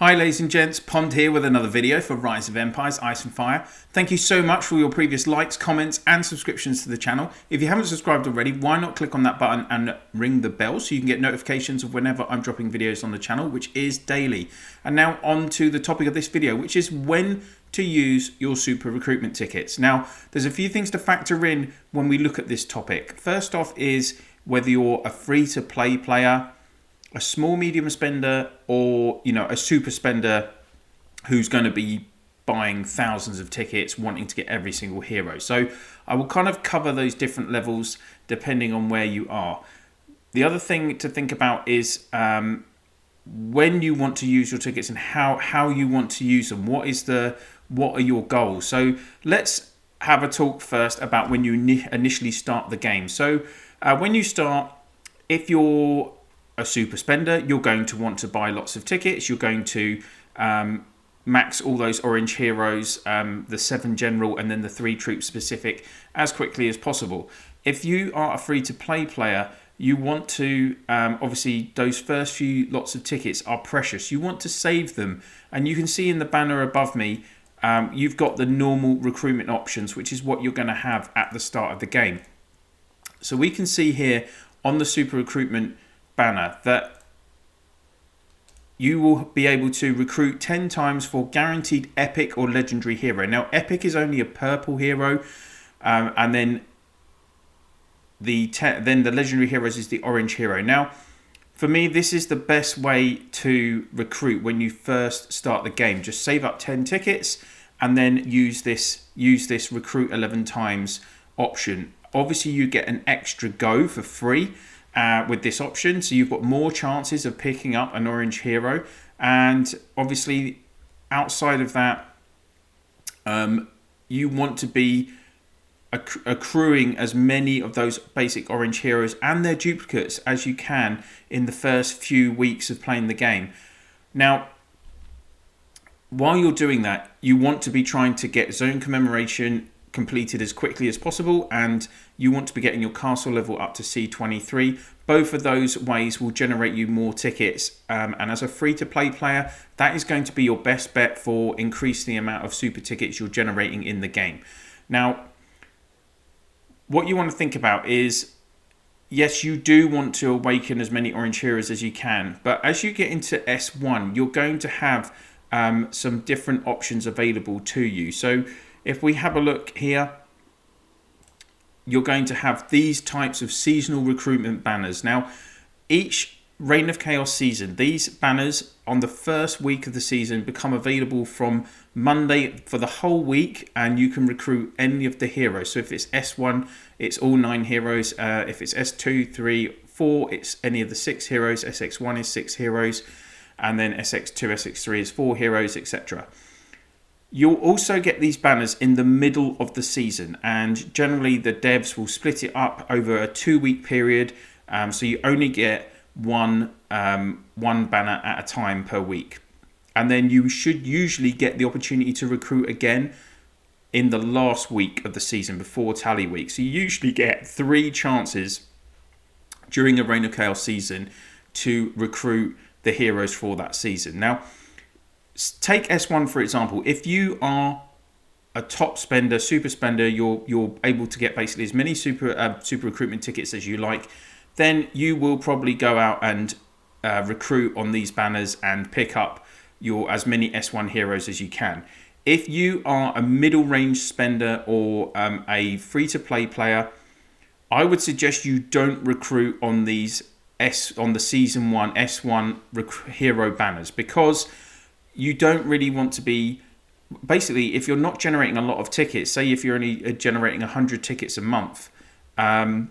Hi ladies and gents, Pond here with another video for Rise of Empires, Ice and Fire. Thank you so much for your previous likes, comments and subscriptions to the channel. If you haven't subscribed already, why not click on that button and ring the bell so you can get notifications of whenever I'm dropping videos on the channel, which is daily. And now on to the topic of this video, which is when to use your super recruitment tickets. Now, there's a few things to factor in when we look at this topic. First off is whether you're a free-to-play player, a small medium spender, or a super spender who's going to be buying thousands of tickets wanting to get every single hero. So I will kind of cover those different levels depending on where you are. The other thing to think about is when you want to use your tickets and how you want to use them. What are your goals? So let's have a talk first about when you initially start the game. So when you start, if you're a super spender, you're going to want to buy lots of tickets. You're going to max all those orange heroes, the 7 general and then the 3 troop specific as quickly as possible. If you are a free-to-play player, you want to, obviously those first few lots of tickets are precious. You want to save them, and you can see in the banner above me, you've got the normal recruitment options, which is what you're going to have at the start of the game. So we can see here on the super recruitment banner that you will be able to recruit 10 times for guaranteed epic or legendary hero. Now, epic is only a purple hero, and then the legendary heroes is the orange hero. Now, for me, this is the best way to recruit when you first start the game. Just save up 10 tickets and then use this recruit 11 times option. Obviously, you get an extra go for free with this option, so you've got more chances of picking up an orange hero, and obviously outside of that you want to be accruing as many of those basic orange heroes and their duplicates as you can in the first few weeks of playing the game. Now, while you're doing that, you want to be trying to get zone commemoration completed as quickly as possible, and you want to be getting your castle level up to C23. Both of those ways will generate you more tickets, and as a free-to-play player, that is going to be your best bet for increasing the amount of super tickets you're generating in the game. Now, what you want to think about is, yes, you do want to awaken as many orange heroes as you can, but as you get into S1, you're going to have some different options available to you. So if we have a look here, you're going to have these types of seasonal recruitment banners. Now, each Reign of Chaos season, these banners on the first week of the season become available from Monday for the whole week, and you can recruit any of the heroes. So if it's S1, it's all 9 heroes. If it's S2, 3, 4, it's any of the 6 heroes. SX1 is 6 heroes, and then SX2, SX3 is 4 heroes, etc. You'll also get these banners in the middle of the season, and generally the devs will split it up over a 2-week period, so you only get one banner at a time per week. And then you should usually get the opportunity to recruit again in the last week of the season before tally week. So you usually get 3 chances during a Reign of Chaos season to recruit the heroes for that season. Now, take S1 for example. If you are a top spender, super spender, you're able to get basically as many super recruitment tickets as you like, then you will probably go out and recruit on these banners and pick up as many S1 heroes as you can. If you are a middle range spender or a free-to-play player, I would suggest you don't recruit on these on the season 1 S1 hero banners, because you don't really want to be, basically, if you're not generating a lot of tickets, say if you're only generating 100 tickets a month, then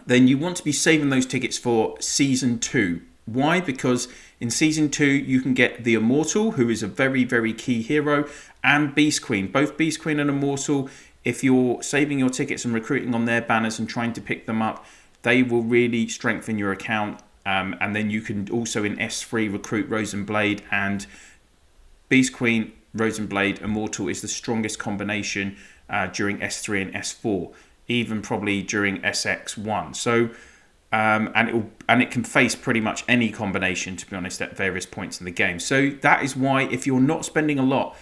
you want to be saving those tickets for season 2. Why? Because in season 2 you can get the Immortal, who is a very, very key hero, and Beast Queen. Both Beast Queen and Immortal, if you're saving your tickets and recruiting on their banners and trying to pick them up, they will really strengthen your account. And then you can also in S3 recruit Rose and Blade, and Beast Queen, Rose and Blade, Immortal is the strongest combination during S3 and S4, even probably during SX1. So and it can face pretty much any combination, to be honest, at various points in the game. So that is why, if you're not spending a lot,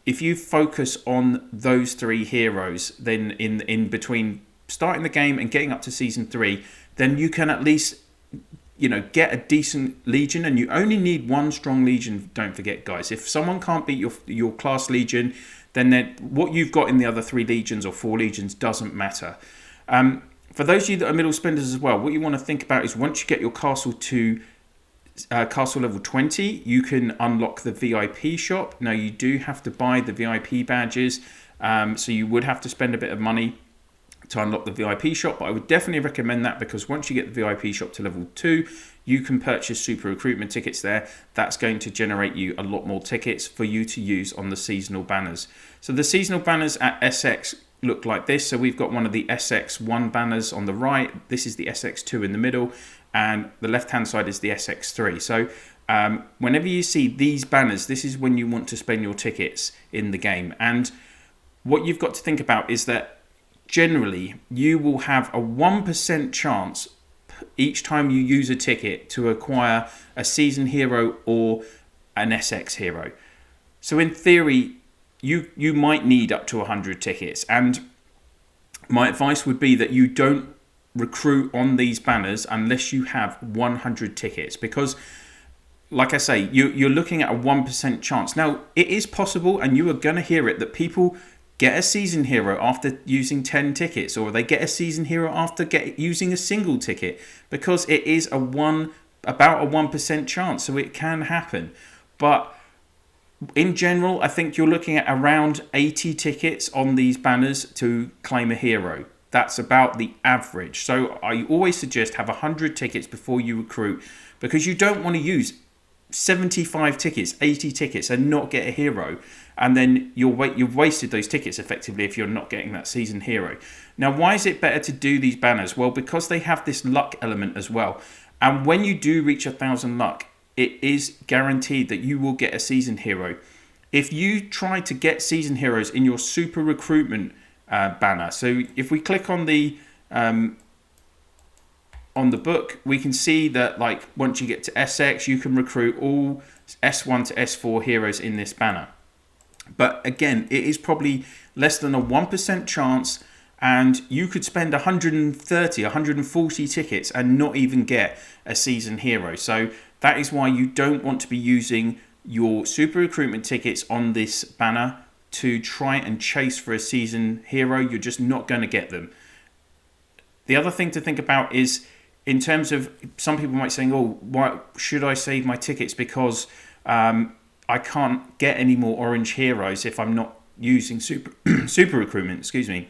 if you focus on those 3 heroes, then in between starting the game and getting up to season 3, then you can at least get a decent legion, and you only need 1 strong legion. Don't forget, guys, if someone can't beat your class legion, then what you've got in the other 3 legions or 4 legions doesn't matter. For those of you that are middle spenders as well, what you want to think about is once you get your castle to castle level 20, you can unlock the VIP shop. Now, you do have to buy the VIP badges, so you would have to spend a bit of money to unlock the VIP shop, but I would definitely recommend that, because once you get the VIP shop to level 2, you can purchase super recruitment tickets there. That's going to generate you a lot more tickets for you to use on the seasonal banners. So the seasonal banners at SX look like this. So we've got one of the SX1 banners on the right. This is the SX2 in the middle, and the left hand side is the SX3. So whenever you see these banners, this is when you want to spend your tickets in the game. And what you've got to think about is that generally you will have a 1% chance each time you use a ticket to acquire a season hero or an SX hero. So in theory, you might need up to 100 tickets, and my advice would be that you don't recruit on these banners unless you have 100 tickets, because like I say, you're looking at a 1% chance. Now, it is possible, and you are going to hear it, that people get a season hero after using 10 tickets, or they get a season hero after using a single ticket, because it is about a 1% chance, so it can happen. But in general, I think you're looking at around 80 tickets on these banners to claim a hero. That's about the average. So I always suggest have 100 tickets before you recruit, because you don't want to use 75 tickets, 80 tickets and not get a hero, and then you've wasted those tickets effectively if you're not getting that season hero. Now, why is it better to do these banners? Well, because they have this luck element as well, and when you do reach 1,000 luck, it is guaranteed that you will get a season hero. If you try to get season heroes in your super recruitment banner, so if we click on the book, we can see that, like, once you get to SX, you can recruit all S1 to S4 heroes in this banner. But again, it is probably less than a 1% chance, and you could spend 130, 140 tickets and not even get a season hero. So that is why you don't want to be using your super recruitment tickets on this banner to try and chase for a season hero. You're just not going to get them. The other thing to think about is, in terms of, some people might say, oh, why should I save my tickets because I can't get any more orange heroes if I'm not using super recruitment, excuse me.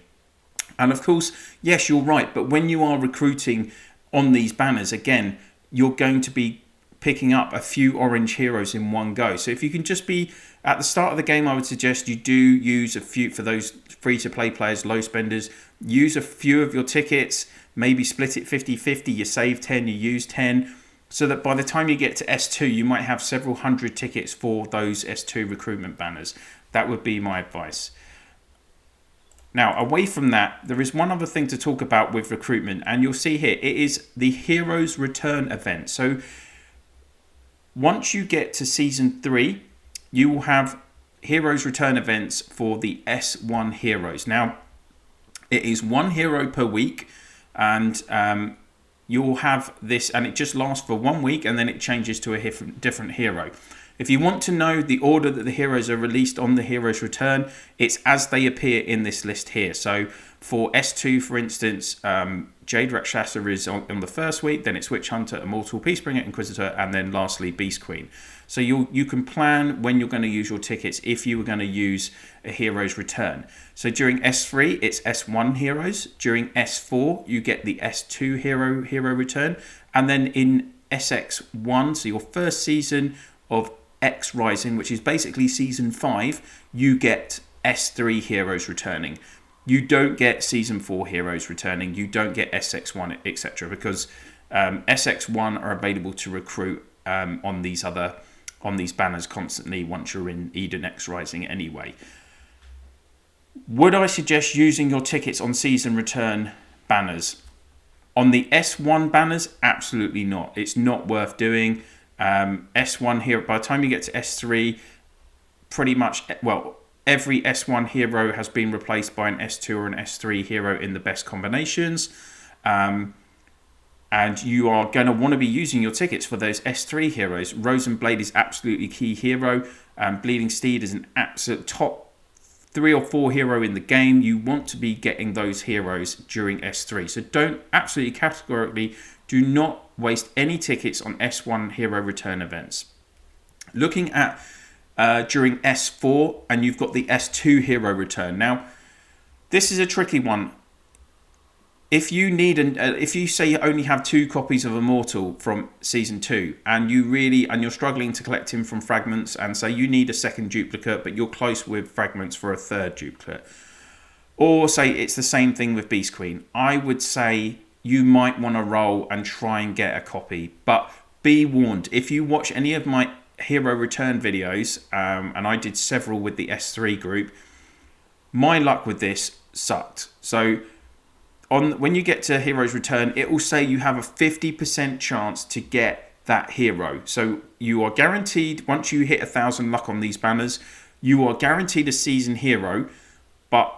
And of course, yes, you're right. But when you are recruiting on these banners, again, you're going to be picking up a few orange heroes in one go. So if you can just be at the start of the game, I would suggest you do use a few, for those free-to-play players, low spenders, use a few of your tickets, maybe split it 50-50, you save 10, you use 10, so that by the time you get to S2, you might have several hundred tickets for those S2 recruitment banners. That would be my advice. Now, away from that, there is one other thing to talk about with recruitment, and you'll see here, it is the Heroes Return event. So once you get to Season 3, you will have Heroes Return events for the S1 heroes. Now, it is 1 hero per week, and you'll have this, and it just lasts for 1 week, and then it changes to a different hero. If you want to know the order that the heroes are released on the Heroes Return, it's as they appear in this list here. So for S2, for instance, Jade Rakshasa is on the first week, then it's Witch Hunter, Immortal, Peacebringer, Inquisitor, and then lastly Beast Queen. So you can plan when you're going to use your tickets if you were going to use a Heroes Return. So during S3, it's S1 heroes. During S4, you get the S2 hero return. And then in SX1, so your first season of X Rising, which is basically Season 5, you get S3 heroes returning. You don't get Season 4 heroes returning. You don't get SX1, etc. Because SX1 are available to recruit on these banners constantly once you're in Eden X Rising anyway. Would I suggest using your tickets on Season Return banners? On the S1 banners, absolutely not. It's not worth doing. S1 here, by the time you get to S3, pretty much, well, every S1 hero has been replaced by an S2 or an S3 hero in the best combinations. And you are going to want to be using your tickets for those S3 heroes. Rosenblade is absolutely key hero. Bleeding Steed is an absolute top 3 or 4 hero in the game. You want to be getting those heroes during S3. So don't, absolutely categorically, do not waste any tickets on S1 hero return events. Looking at during S4, and you've got the S2 hero return. Now, this is a tricky one. If you need if you say you only have 2 copies of Immortal from Season 2 and you're struggling to collect him from fragments, and say you need a second duplicate but you're close with fragments for a third duplicate, or say it's the same thing with Beast Queen, I would say you might want to roll and try and get a copy. But be warned, if you watch any of my hero return videos, and I did several with the S3 group, my luck with this sucked. So when you get to Heroes Return, it will say you have a 50% chance to get that hero. So you are guaranteed, once you hit 1,000 luck on these banners, you are guaranteed a season hero, but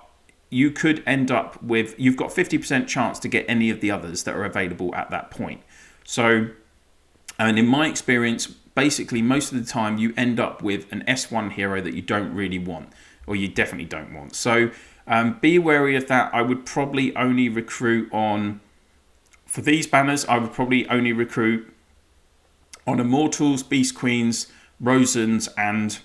you could end up with, you've got 50% chance to get any of the others that are available at that point. So, and in my experience, basically most of the time you end up with an S1 hero that you don't really want, or you definitely don't want. So be wary of that. I would probably only recruit on, for these banners, I would probably only recruit on Immortals, Beast Queens, Rosens, and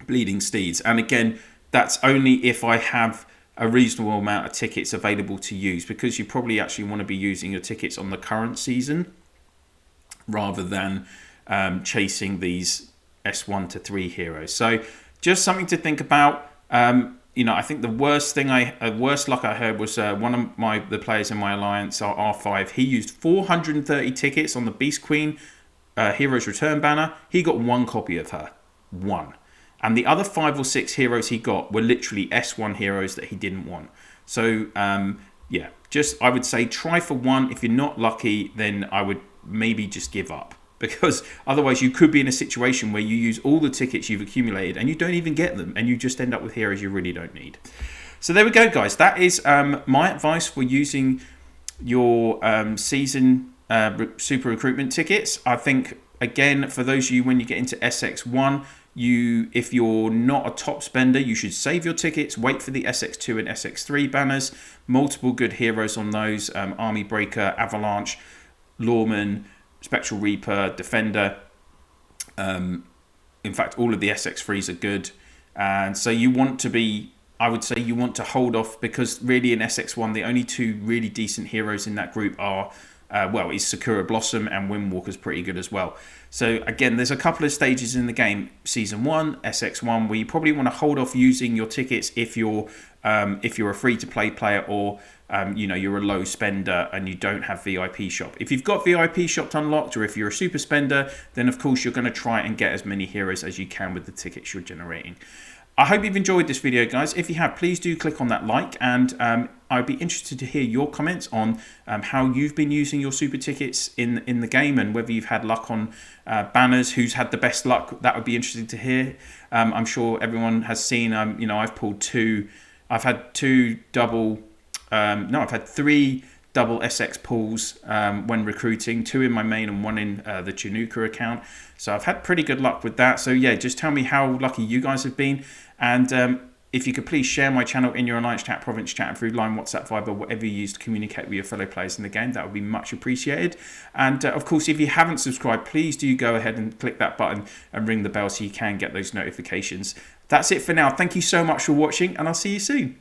Bleeding Steeds. And again, that's only if I have a reasonable amount of tickets available to use, because you probably actually want to be using your tickets on the current season rather than chasing these S1 to 3 heroes. So just something to think about. I think the worst luck I heard was one of the players in my alliance, R5. He used 430 tickets on the Beast Queen Heroes Return banner. He got 1 copy of her, 1, and the other 5 or 6 heroes he got were literally S1 heroes that he didn't want. So yeah, I would say try for 1. If you're not lucky, then I would maybe just give up, because otherwise you could be in a situation where you use all the tickets you've accumulated and you don't even get them, and you just end up with heroes you really don't need. So there we go, guys. That is my advice for using your season super recruitment tickets. I think, again, for those of you, when you get into SX1, if you're not a top spender, you should save your tickets, wait for the SX2 and SX3 banners. Multiple good heroes on those: Army Breaker, Avalanche, Lawman, Spectral Reaper, Defender. In fact, all of the SX3s are good. And so you want to be, I would say you want to hold off, because really in SX1, the only 2 really decent heroes in that group are, is Sakura Blossom, and Windwalker's pretty good as well. So again, there's a couple of stages in the game, Season 1, SX1, where you probably want to hold off using your tickets if you're a free-to-play player, or you're a low spender and you don't have VIP shop. If you've got VIP shop unlocked, or if you're a super spender, then of course you're going to try and get as many heroes as you can with the tickets you're generating. I hope you've enjoyed this video, guys. If you have, please do click on that like, and I'd be interested to hear your comments on how you've been using your super tickets in the game, and whether you've had luck on banners, who's had the best luck. That would be interesting to hear. I'm sure everyone has seen, I've pulled 2, I've had 2 double, I've had 3 double SX pulls when recruiting, 2 in my main and 1 in the Chinooka account. So I've had pretty good luck with that. So yeah, just tell me how lucky you guys have been. And if you could please share my channel in your Alliance chat, Province chat, Food Line, WhatsApp, Viber, whatever you use to communicate with your fellow players in the game, that would be much appreciated. And of course, if you haven't subscribed, please do go ahead and click that button and ring the bell so you can get those notifications. That's it for now. Thank you so much for watching, and I'll see you soon.